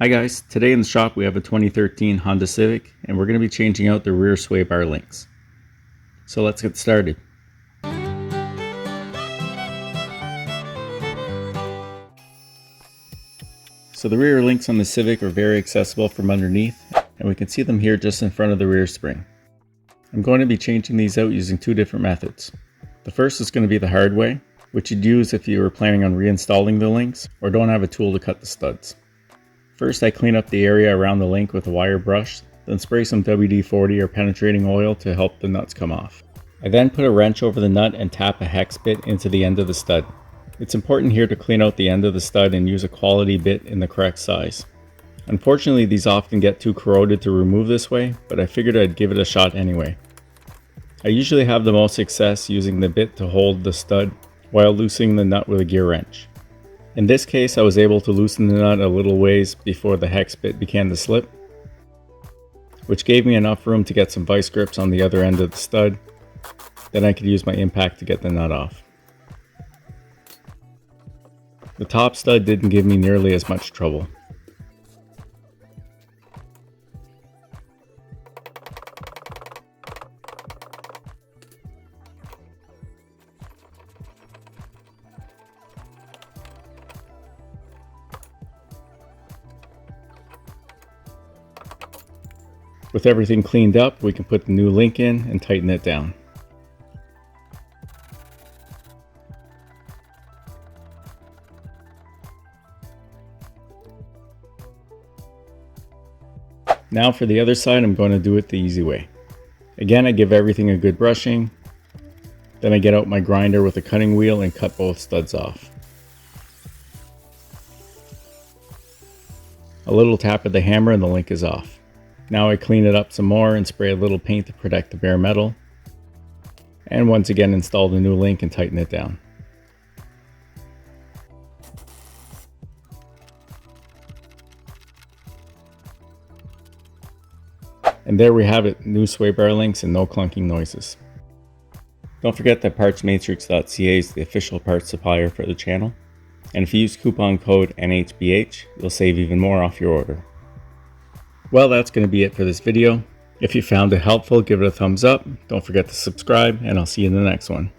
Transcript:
Hi guys, today in the shop we have a 2013 Honda Civic and we're going to be changing out the rear sway bar links. So let's get started. So the rear links on the Civic are very accessible from underneath and we can see them here just in front of the rear spring. I'm going to be changing these out using two different methods. The first is going to be the hard way, which you'd use if you were planning on reinstalling the links or don't have a tool to cut the studs. First, I clean up the area around the link with a wire brush, then spray some WD-40 or penetrating oil to help the nuts come off. I then put a wrench over the nut and tap a hex bit into the end of the stud. It's important here to clean out the end of the stud and use a quality bit in the correct size. Unfortunately, these often get too corroded to remove this way, but I figured I'd give it a shot anyway. I usually have the most success using the bit to hold the stud while loosening the nut with a gear wrench. In this case, I was able to loosen the nut a little ways before the hex bit began to slip, which gave me enough room to get some vice grips on the other end of the stud. Then I could use my impact to get the nut off. The top stud didn't give me nearly as much trouble. With everything cleaned up, we can put the new link in and tighten it down. Now for the other side, I'm going to do it the easy way. Again, I give everything a good brushing. Then I get out my grinder with a cutting wheel and cut both studs off. A little tap of the hammer and the link is off. Now I clean it up some more and spray a little paint to protect the bare metal. And once again install the new link and tighten it down. And there we have it, new sway bar links and no clunking noises. Don't forget that partsmatrix.ca is the official parts supplier for the channel. And if you use coupon code NHBH, you'll save even more off your order. Well, that's going to be it for this video. If you found it helpful, give it a thumbs up. Don't forget to subscribe, and I'll see you in the next one.